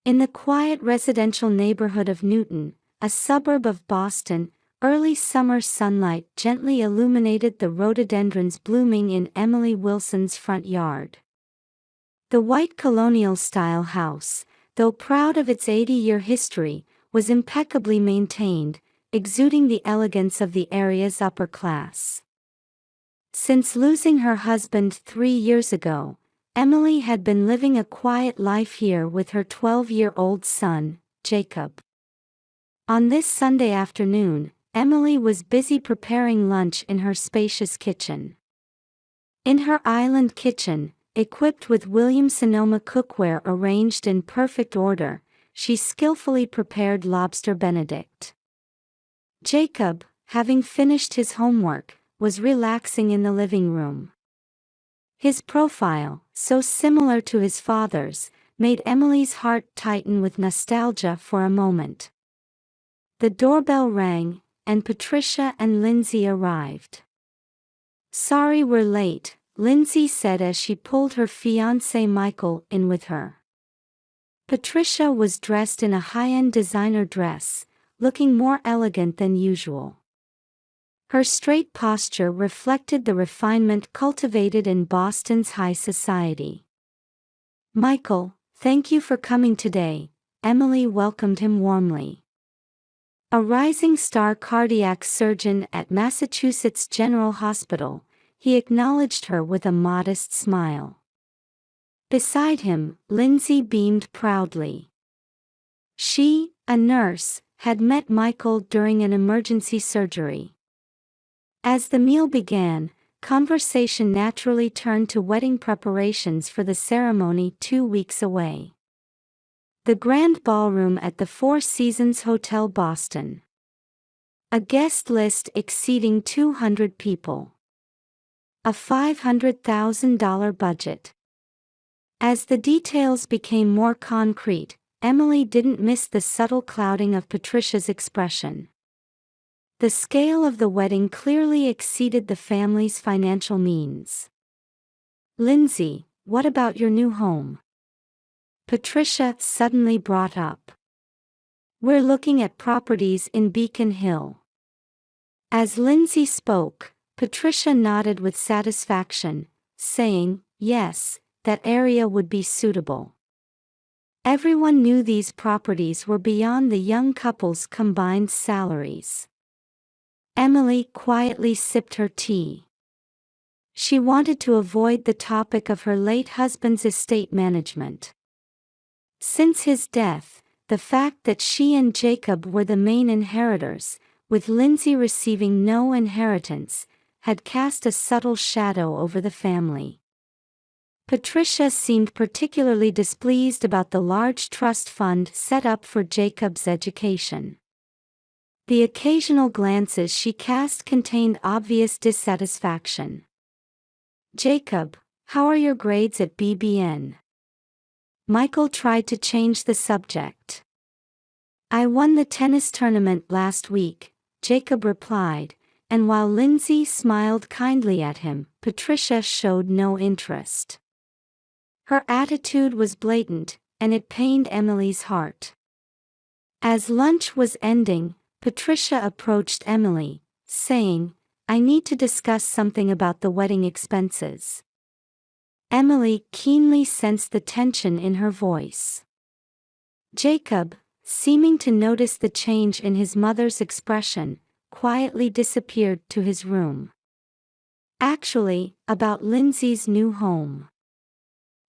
In the quiet residential neighborhood of Newton, a suburb of Boston, early summer sunlight gently illuminated the rhododendrons blooming in Emily Wilson's front yard. The white colonial-style house, though proud of its 80-year history, was impeccably maintained, exuding the elegance of the area's upper class. Since losing her husband 3 years ago, Emily had been living a quiet life here with her 12-year-old son, Jacob. On this Sunday afternoon, Emily was busy preparing lunch in her spacious kitchen. In her island kitchen, equipped with Williams-Sonoma cookware arranged in perfect order, she skillfully prepared lobster Benedict. Jacob, having finished his homework, was relaxing in the living room. His profile, so similar to his father's, made Emily's heart tighten with nostalgia for a moment. The doorbell rang, and Patricia and Lindsay arrived. "Sorry we're late," Lindsay said as she pulled her fiancé Michael in with her. Patricia was dressed in a high-end designer dress, looking more elegant than usual. Her straight posture reflected the refinement cultivated in Boston's high society. "Michael, thank you for coming today," Emily welcomed him warmly. A rising star cardiac surgeon at Massachusetts General Hospital, he acknowledged her with a modest smile. Beside him, Lindsay beamed proudly. She, a nurse, had met Michael during an emergency surgery. As the meal began, conversation naturally turned to wedding preparations for the ceremony 2 weeks away. The grand ballroom at the Four Seasons Hotel Boston. A guest list exceeding 200 people. A $500,000 budget. As the details became more concrete, Emily didn't miss the subtle clouding of Patricia's expression. The scale of the wedding clearly exceeded the family's financial means. "Lindsay, what about your new home?" Patricia suddenly brought up. "We're looking at properties in Beacon Hill." As Lindsay spoke, Patricia nodded with satisfaction, saying, "Yes, that area would be suitable." Everyone knew these properties were beyond the young couple's combined salaries. Emily quietly sipped her tea. She wanted to avoid the topic of her late husband's estate management. Since his death, the fact that she and Jacob were the main inheritors, with Lindsay receiving no inheritance, had cast a subtle shadow over the family. Patricia seemed particularly displeased about the large trust fund set up for Jacob's education. The occasional glances she cast contained obvious dissatisfaction. "Jacob, how are your grades at BBN?" Michael tried to change the subject. "I won the tennis tournament last week," Jacob replied, and while Lindsay smiled kindly at him, Patricia showed no interest. Her attitude was blatant, and it pained Emily's heart. As lunch was ending, Patricia approached Emily, saying, "I need to discuss something about the wedding expenses." Emily keenly sensed the tension in her voice. Jacob, seeming to notice the change in his mother's expression, quietly disappeared to his room. "Actually, about Lindsay's new home."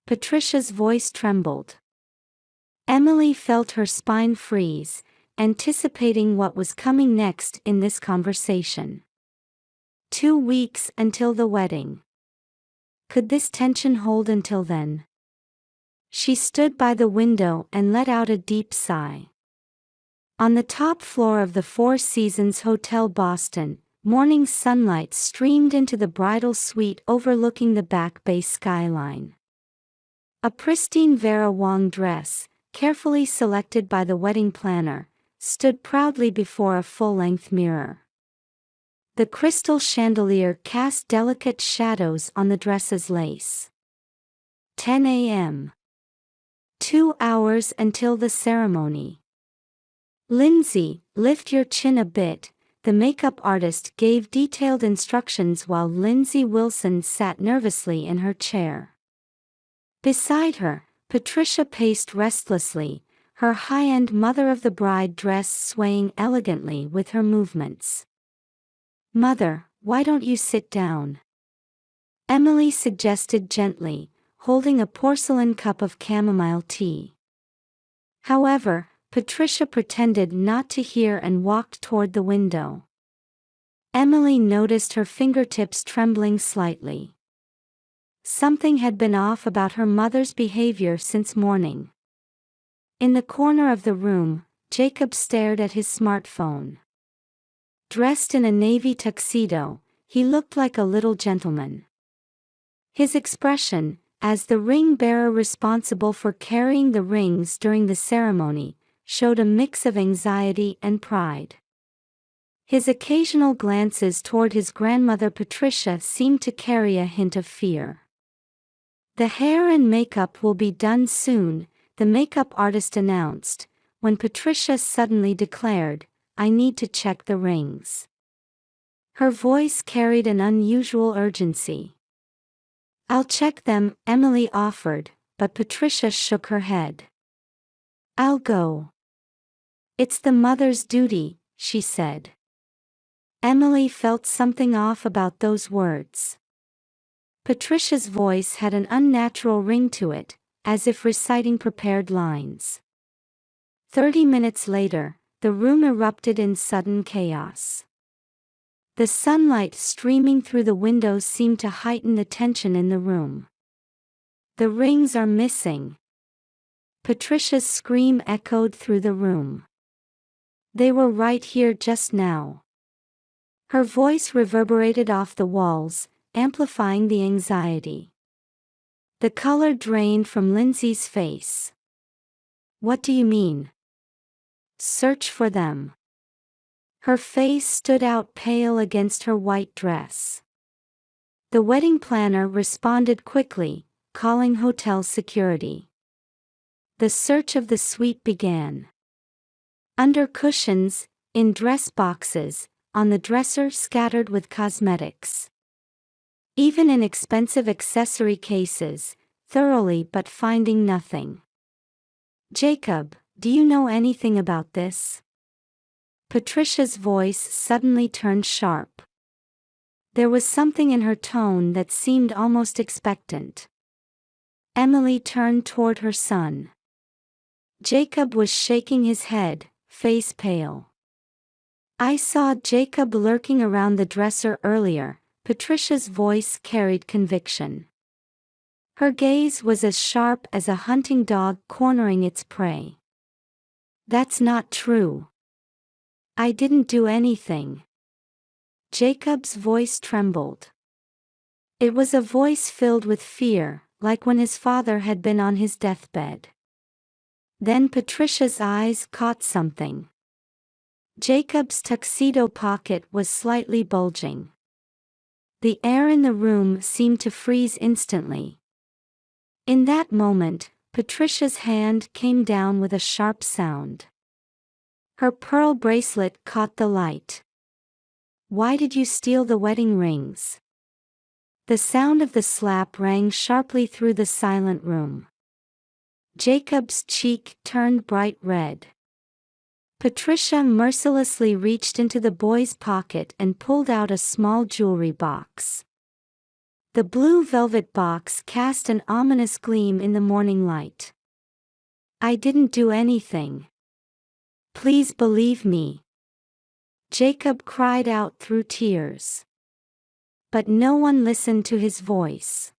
Patricia's voice trembled. Emily felt her spine freeze, anticipating what was coming next in this conversation. 2 weeks until the wedding. Could this tension hold until then? She stood by the window and let out a deep sigh. On the top floor of the Four Seasons Hotel Boston, morning sunlight streamed into the bridal suite overlooking the Back Bay skyline. A pristine Vera Wang dress, carefully selected by the wedding planner, stood proudly before a full-length mirror. The crystal chandelier cast delicate shadows on the dress's lace. 10 a.m. 2 hours until the ceremony. Lindsay, lift your chin a bit, the makeup artist gave detailed instructions while Lindsay Wilson sat nervously in her chair. Beside her, Patricia paced restlessly, her high-end mother of the bride dress swaying elegantly with her movements. "Mother, why don't you sit down?" Emily suggested gently, holding a porcelain cup of chamomile tea. However, Patricia pretended not to hear and walked toward the window. Emily noticed her fingertips trembling slightly. Something had been off about her mother's behavior since morning. In the corner of the room, Jacob stared at his smartphone. Dressed in a navy tuxedo, he looked like a little gentleman. His expression, as the ring bearer responsible for carrying the rings during the ceremony, showed a mix of anxiety and pride. His occasional glances toward his grandmother Patricia seemed to carry a hint of fear. "The hair and makeup will be done soon," the makeup artist announced, when Patricia suddenly declared, "I need to check the rings." Her voice carried an unusual urgency. "I'll check them," Emily offered, but Patricia shook her head. "I'll go." "It's the mother's duty," she said. Emily felt something off about those words. Patricia's voice had an unnatural ring to it, as if reciting prepared lines. 30 minutes later, the room erupted in sudden chaos. The sunlight streaming through the windows seemed to heighten the tension in the room. "The rings are missing." Patricia's scream echoed through the room. "They were right here just now." Her voice reverberated off the walls, amplifying the anxiety. The color drained from Lindsay's face. "What do you mean?" "Search for them." Her face stood out pale against her white dress. The wedding planner responded quickly, calling hotel security. The search of the suite began. Under cushions, in dress boxes, on the dresser scattered with cosmetics. Even in expensive accessory cases, thoroughly but finding nothing. "Jacob, do you know anything about this?" Patricia's voice suddenly turned sharp. There was something in her tone that seemed almost expectant. Emily turned toward her son. Jacob was shaking his head, face pale. "I saw Jacob lurking around the dresser earlier," Patricia's voice carried conviction. Her gaze was as sharp as a hunting dog cornering its prey. "That's not true." "I didn't do anything." Jacob's voice trembled. It was a voice filled with fear, like when his father had been on his deathbed. Then Patricia's eyes caught something. Jacob's tuxedo pocket was slightly bulging. The air in the room seemed to freeze instantly. In that moment, Patricia's hand came down with a sharp sound. Her pearl bracelet caught the light. "Why did you steal the wedding rings?" The sound of the slap rang sharply through the silent room. Jacob's cheek turned bright red. Patricia mercilessly reached into the boy's pocket and pulled out a small jewelry box. The blue velvet box cast an ominous gleam in the morning light. "I didn't do anything. Please believe me." Jacob cried out through tears. But no one listened to his voice.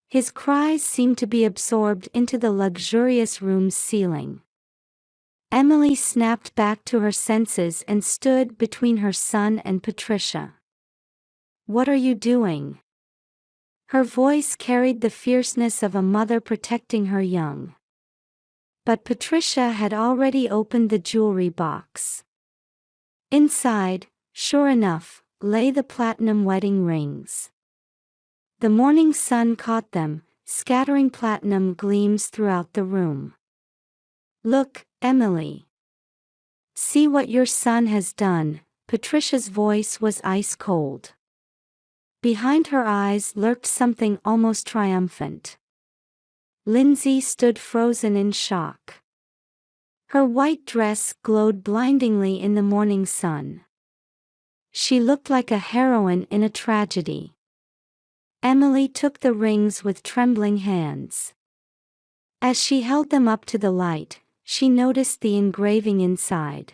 His cries seemed to be absorbed into the luxurious room's ceiling. Emily snapped back to her senses and stood between her son and Patricia. "What are you doing?" Her voice carried the fierceness of a mother protecting her young. But Patricia had already opened the jewelry box. Inside, sure enough, lay the platinum wedding rings. The morning sun caught them, scattering platinum gleams throughout the room. "Look, Emily. See what your son has done." Patricia's voice was ice cold. Behind her eyes lurked something almost triumphant. Lindsay stood frozen in shock. Her white dress glowed blindingly in the morning sun. She looked like a heroine in a tragedy. Emily took the rings with trembling hands. As she held them up to the light, she noticed the engraving inside.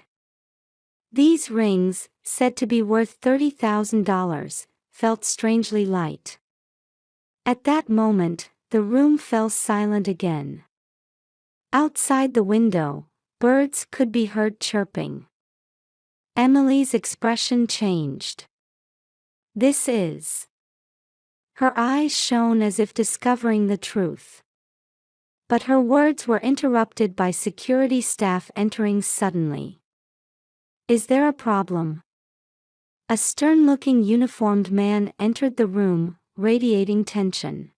These rings, said to be worth $30,000, felt strangely light. At that moment, the room fell silent again. Outside the window, birds could be heard chirping. Emily's expression changed. "This is..." Her eyes shone as if discovering the truth. But her words were interrupted by security staff entering suddenly. "Is there a problem?" A stern-looking uniformed man entered the room, radiating tension.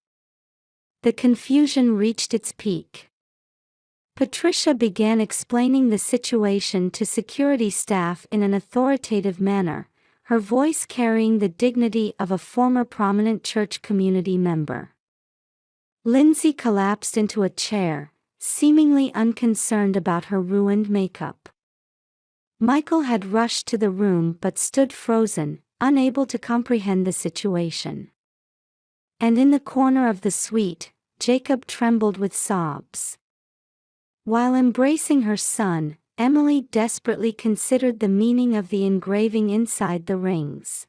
The confusion reached its peak. Patricia began explaining the situation to security staff in an authoritative manner, her voice carrying the dignity of a former prominent church community member. Lindsay collapsed into a chair, seemingly unconcerned about her ruined makeup. Michael had rushed to the room but stood frozen, unable to comprehend the situation. And in the corner of the suite, Jacob trembled with sobs. While embracing her son, Emily desperately considered the meaning of the engraving inside the rings.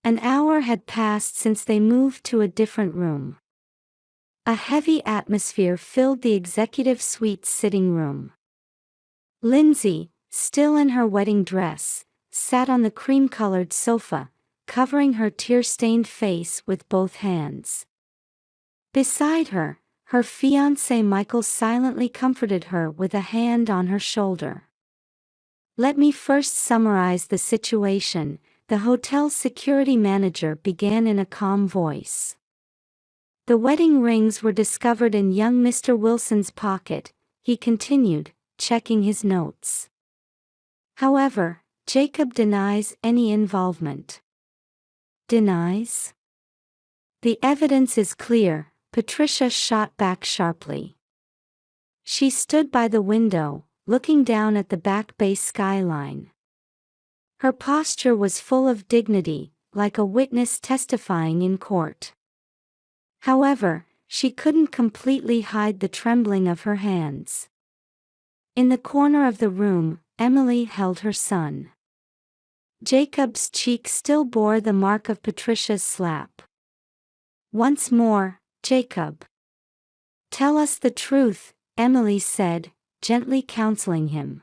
An hour had passed since they moved to a different room. A heavy atmosphere filled the executive suite's sitting room. Lindsay, still in her wedding dress, sat on the cream-colored sofa, covering her tear-stained face with both hands. Beside her, her fiancé Michael silently comforted her with a hand on her shoulder. "Let me first summarize the situation," the hotel's security manager began in a calm voice. "The wedding rings were discovered in young Mr. Wilson's pocket," he continued, checking his notes. "However, Jacob denies any involvement." "Denies?" "The evidence is clear," Patricia shot back sharply. She stood by the window, looking down at the Back Bay skyline. Her posture was full of dignity, like a witness testifying in court. However, she couldn't completely hide the trembling of her hands. In the corner of the room, Emily held her son. Jacob's cheek still bore the mark of Patricia's slap. "Once more, Jacob. Tell us the truth," Emily said, gently counseling him.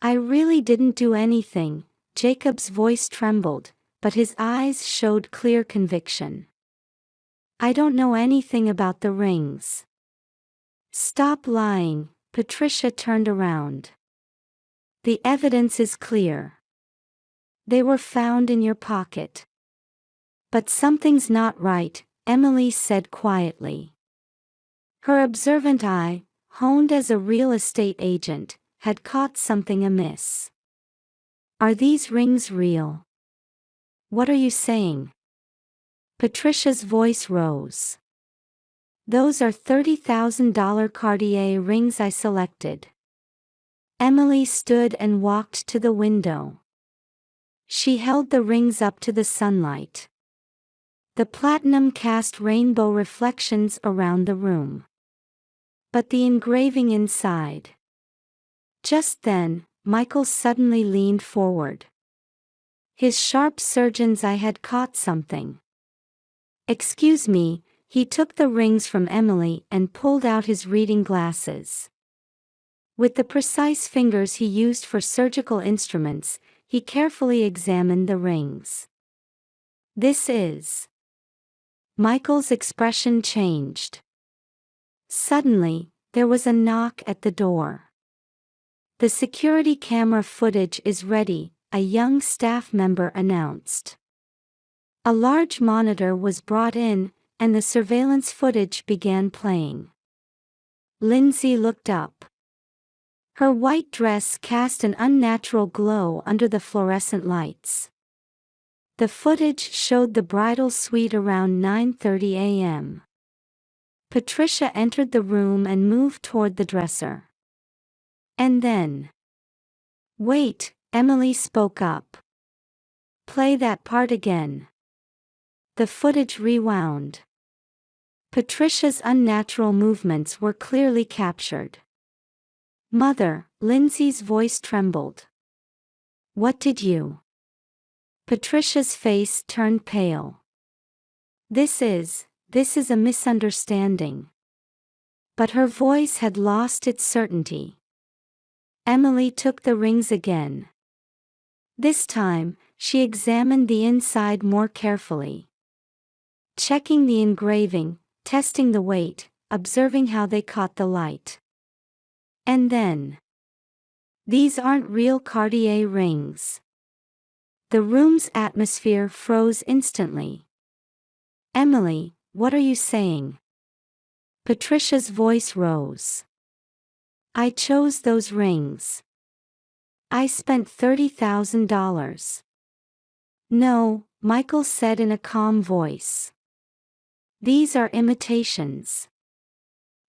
"I really didn't do anything." Jacob's voice trembled, but his eyes showed clear conviction. "I don't know anything about the rings." "Stop lying." Patricia turned around. "The evidence is clear. They were found in your pocket." "But something's not right," Emily said quietly. Her observant eye, honed as a real estate agent, had caught something amiss. "Are these rings real?" "What are you saying?" Patricia's voice rose. "Those are $30,000 Cartier rings I selected." Emily stood and walked to the window. She held the rings up to the sunlight. The platinum cast rainbow reflections around the room. But the engraving inside. Just then, Michael suddenly leaned forward. His sharp surgeon's eye had caught something. "Excuse me." He took the rings from Emily and pulled out his reading glasses. With the precise fingers he used for surgical instruments, he carefully examined the rings. "This is..." Michael's expression changed. Suddenly, there was a knock at the door. "The security camera footage is ready," a young staff member announced. A large monitor was brought in, and the surveillance footage began playing. Lindsay looked up. Her white dress cast an unnatural glow under the fluorescent lights. The footage showed the bridal suite around 9:30 a.m. Patricia entered the room and moved toward the dresser. And then... "Wait," Emily spoke up. "Play that part again." The footage rewound. Patricia's unnatural movements were clearly captured. "Mother," Lindsay's voice trembled. "What did you?" Patricia's face turned pale. This is a misunderstanding." But her voice had lost its certainty. Emily took the rings again. This time, she examined the inside more carefully. Checking the engraving, testing the weight, observing how they caught the light. And then... "These aren't real Cartier rings." The room's atmosphere froze instantly. "Emily, what are you saying?" Patricia's voice rose. "I chose those rings. I spent $30,000. "No," Michael said in a calm voice. "These are imitations.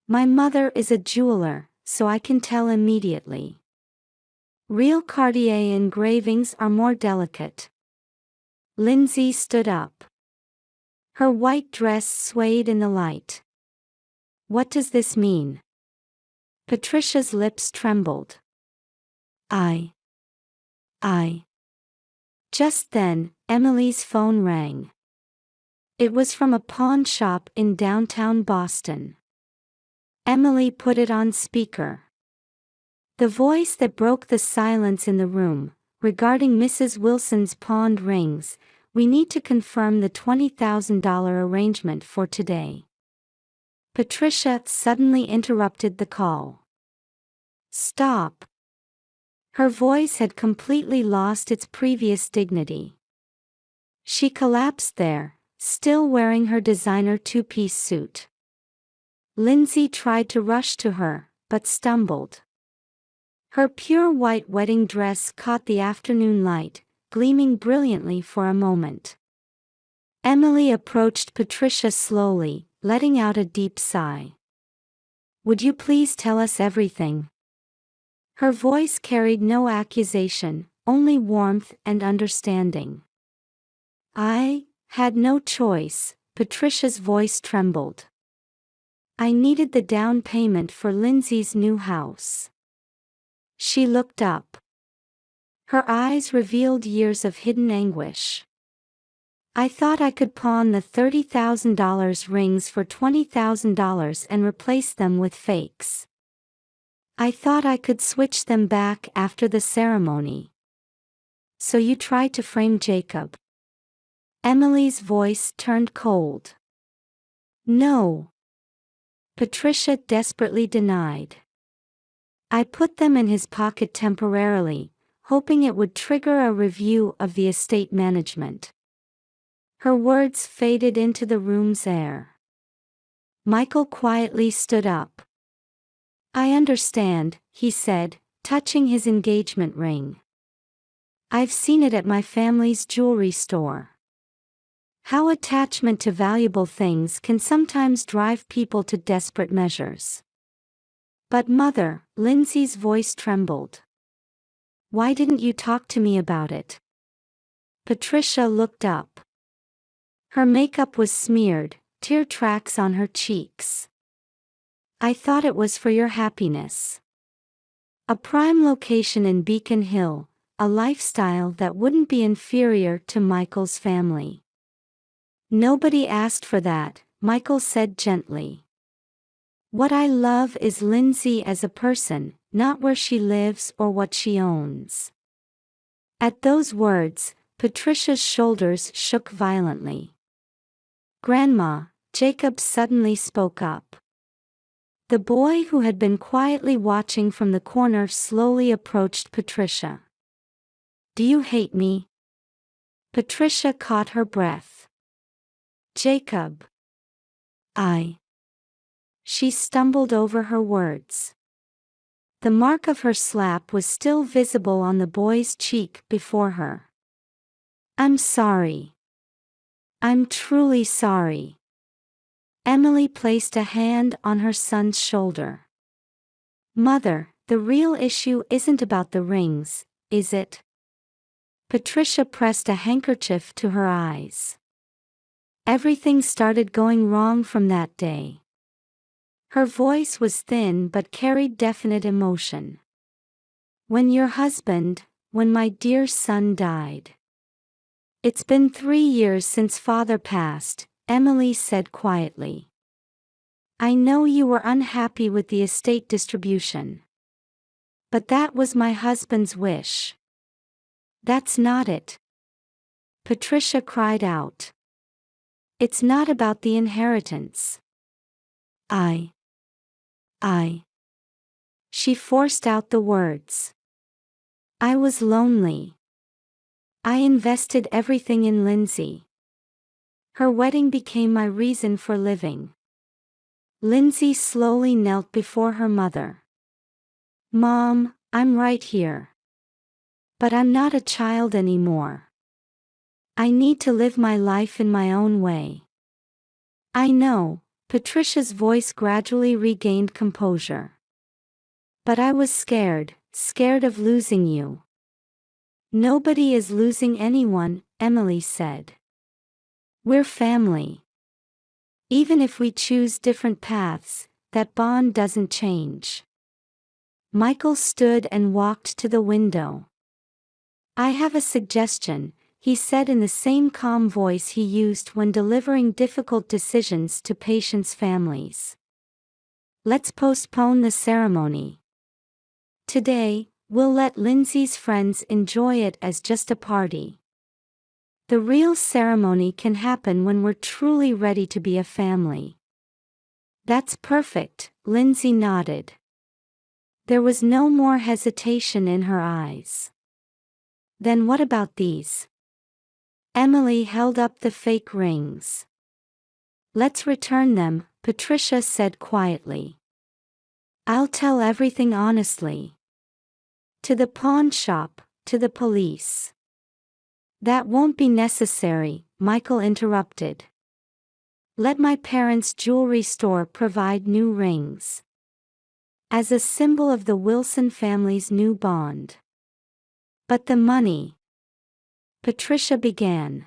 My mother is a jeweler, so I can tell immediately. Real Cartier engravings are more delicate." Lindsay stood up. Her white dress swayed in the light. "What does this mean?" Patricia's lips trembled. I. Just then, Emily's phone rang. It was from a pawn shop in downtown Boston. Emily put it on speaker. The voice that broke the silence in the room: "Regarding Mrs. Wilson's pawned rings, we need to confirm the $20,000 arrangement for today." Patricia suddenly interrupted the call. "Stop." Her voice had completely lost its previous dignity. She collapsed there, still wearing her designer two-piece suit. Lindsay tried to rush to her, but stumbled. Her pure white wedding dress caught the afternoon light, gleaming brilliantly for a moment. Emily approached Patricia slowly, letting out a deep sigh. "Would you please tell us everything?" Her voice carried no accusation, only warmth and understanding. "I had no choice," Patricia's voice trembled. "I needed the down payment for Lindsay's new house." She looked up. Her eyes revealed years of hidden anguish. "I thought I could pawn the $30,000 rings for $20,000 and replace them with fakes. I thought I could switch them back after the ceremony." "So you tried to frame Jacob?" Emily's voice turned cold. "No." Patricia desperately denied. "I put them in his pocket temporarily, hoping it would trigger a review of the estate management." Her words faded into the room's air. Michael quietly stood up. "I understand," he said, touching his engagement ring. "I've seen it at my family's jewelry store. How attachment to valuable things can sometimes drive people to desperate measures." "But Mother," Lindsay's voice trembled. "Why didn't you talk to me about it?" Patricia looked up. Her makeup was smeared, tear tracks on her cheeks. "I thought it was for your happiness. A prime location in Beacon Hill, a lifestyle that wouldn't be inferior to Michael's family." "Nobody asked for that," Michael said gently. "What I love is Lindsay as a person, not where she lives or what she owns." At those words, Patricia's shoulders shook violently. "Grandma," Jacob suddenly spoke up. The boy who had been quietly watching from the corner slowly approached Patricia. "Do you hate me?" Patricia caught her breath. "Jacob." I. She stumbled over her words. The mark of her slap was still visible on the boy's cheek before her. I'm sorry. I'm truly sorry. Emily placed a hand on her son's shoulder. Mother, the real issue isn't about the rings, is it? Patricia pressed a handkerchief to her eyes. Everything started going wrong from that day. Her voice was thin but carried definite emotion. When my dear son died. It's been 3 years since father passed, Emily said quietly. I know you were unhappy with the estate distribution. But that was my husband's wish. That's not it. Patricia cried out. It's not about the inheritance. I. She forced out the words. I was lonely. I invested everything in Lindsay. Her wedding became my reason for living. Lindsay slowly knelt before her mother. Mom, I'm right here. But I'm not a child anymore. I need to live my life in my own way. I know, Patricia's voice gradually regained composure. But I was scared of losing you. Nobody is losing anyone, Emily said. We're family. Even if we choose different paths, that bond doesn't change. Michael stood and walked to the window. I have a suggestion, he said in the same calm voice he used when delivering difficult decisions to patients' families. Let's postpone the ceremony. Today, we'll let Lindsay's friends enjoy it as just a party. The real ceremony can happen when we're truly ready to be a family. That's perfect, Lindsay nodded. There was no more hesitation in her eyes. Then what about these? Emily held up the fake rings. Let's return them, Patricia said quietly. I'll tell everything honestly. To the pawn shop, to the police. That won't be necessary, Michael interrupted. Let my parents' jewelry store provide new rings. As a symbol of the Wilson family's new bond. But the money. Patricia began.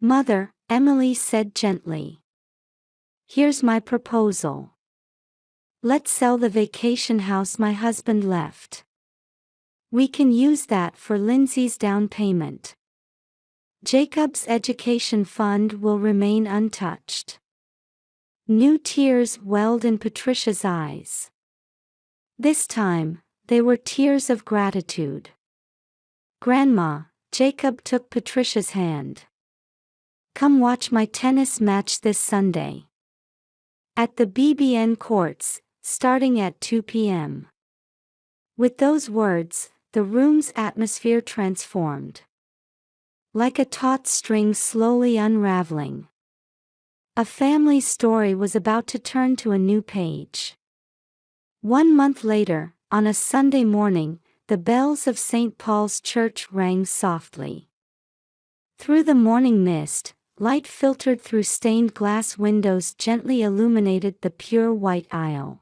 Mother, Emily said gently. Here's my proposal. Let's sell the vacation house my husband left. We can use that for Lindsay's down payment. Jacob's education fund will remain untouched. New tears welled in Patricia's eyes. This time, they were tears of gratitude. Grandma, Jacob took Patricia's hand. Come watch my tennis match this Sunday. At the BBN courts, starting at 2 p.m. With those words, the room's atmosphere transformed. Like a taut string slowly unraveling. A family story was about to turn to a new page. 1 month later, on a Sunday morning, the bells of St. Paul's Church rang softly. Through the morning mist, light filtered through stained glass windows gently illuminated the pure white aisle.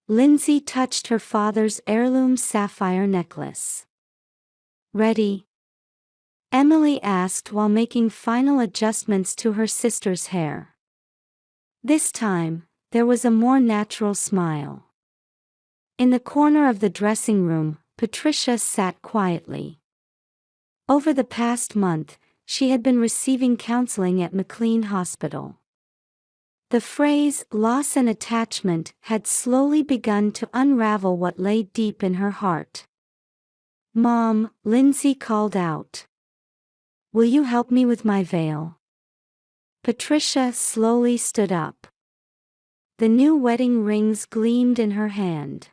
Lindsay touched her father's heirloom sapphire necklace. Ready? Emily asked while making final adjustments to her sister's hair. This time, there was a more natural smile. In the corner of the dressing room, Patricia sat quietly. Over the past month, she had been receiving counseling at McLean Hospital. The phrase, loss and attachment, had slowly begun to unravel what lay deep in her heart. Mom, Lindsay called out. Will you help me with my veil? Patricia slowly stood up. The new wedding rings gleamed in her hand.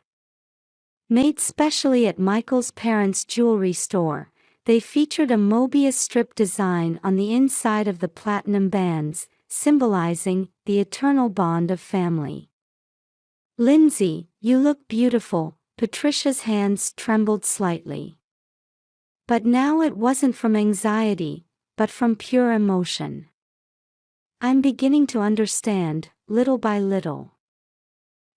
Made specially at Michael's parents' jewelry store, they featured a Mobius strip design on the inside of the platinum bands, symbolizing the eternal bond of family. "Lindsay, you look beautiful," Patricia's hands trembled slightly. But now it wasn't from anxiety, but from pure emotion. "I'm beginning to understand, little by little.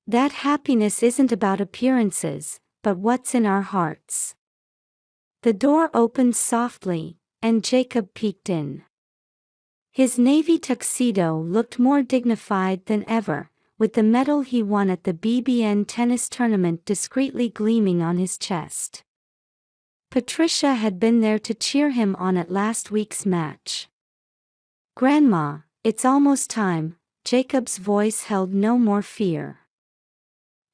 That happiness isn't about appearances, but what's in our hearts." The door opened softly, and Jacob peeked in. His navy tuxedo looked more dignified than ever, with the medal he won at the BBN tennis tournament discreetly gleaming on his chest. Patricia had been there to cheer him on at last week's match. "Grandma, it's almost time," Jacob's voice held no more fear.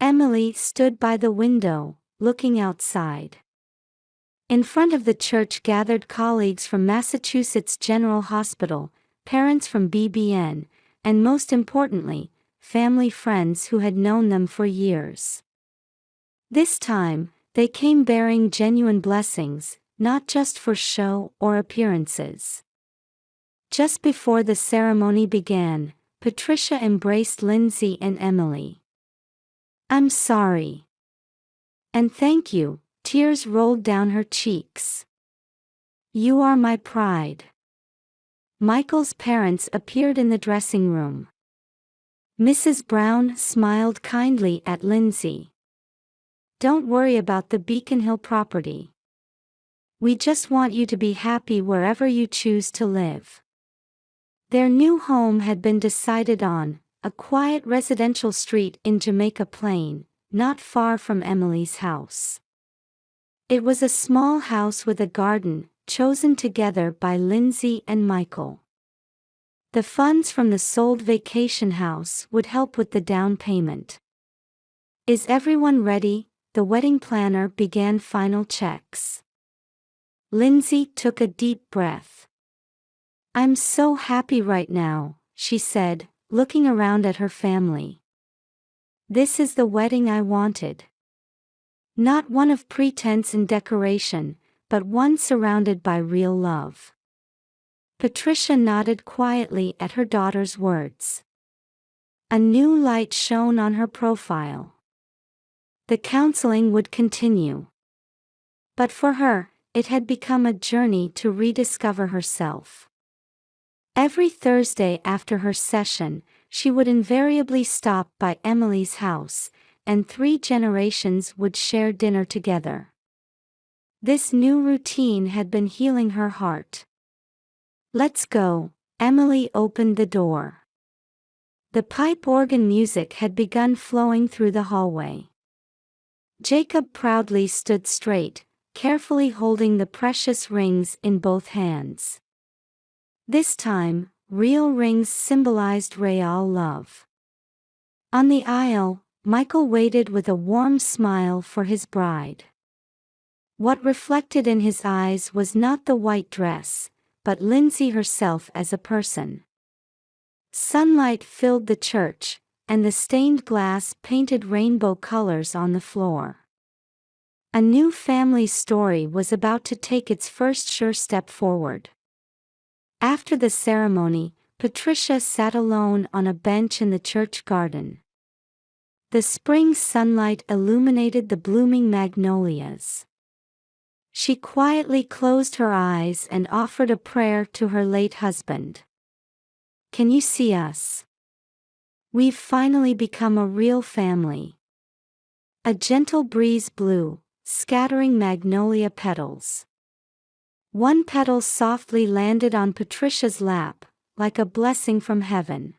Emily stood by the window, looking outside. In front of the church gathered colleagues from Massachusetts General Hospital, parents from BBN, and most importantly, family friends who had known them for years. This time, they came bearing genuine blessings, not just for show or appearances. Just before the ceremony began, Patricia embraced Lindsay and Emily. "I'm sorry. And thank you," tears rolled down her cheeks. "You are my pride." Michael's parents appeared in the dressing room. Mrs. Brown smiled kindly at Lindsay. "Don't worry about the Beacon Hill property. We just want you to be happy wherever you choose to live." Their new home had been decided on, a quiet residential street in Jamaica Plain, not far from Emily's house. It was a small house with a garden, chosen together by Lindsay and Michael. The funds from the sold vacation house would help with the down payment. "Is everyone ready?" The wedding planner began final checks. Lindsay took a deep breath. "I'm so happy right now," she said, looking around at her family. "This is the wedding I wanted. Not one of pretense and decoration, but one surrounded by real love." Patricia nodded quietly at her daughter's words. A new light shone on her profile. The counseling would continue. But for her, it had become a journey to rediscover herself. Every Thursday after her session, she would invariably stop by Emily's house, and 3 generations would share dinner together. This new routine had been healing her heart. "Let's go," Emily opened the door. The pipe organ music had begun flowing through the hallway. Jacob proudly stood straight, carefully holding the precious rings in both hands. This time, real rings symbolized real love. On the aisle, Michael waited with a warm smile for his bride. What reflected in his eyes was not the white dress, but Lindsay herself as a person. Sunlight filled the church, and the stained glass painted rainbow colors on the floor. A new family story was about to take its first sure step forward. After the ceremony, Patricia sat alone on a bench in the church garden. The spring sunlight illuminated the blooming magnolias. She quietly closed her eyes and offered a prayer to her late husband. "Can you see us? We've finally become a real family." A gentle breeze blew, scattering magnolia petals. One petal softly landed on Patricia's lap, like a blessing from heaven.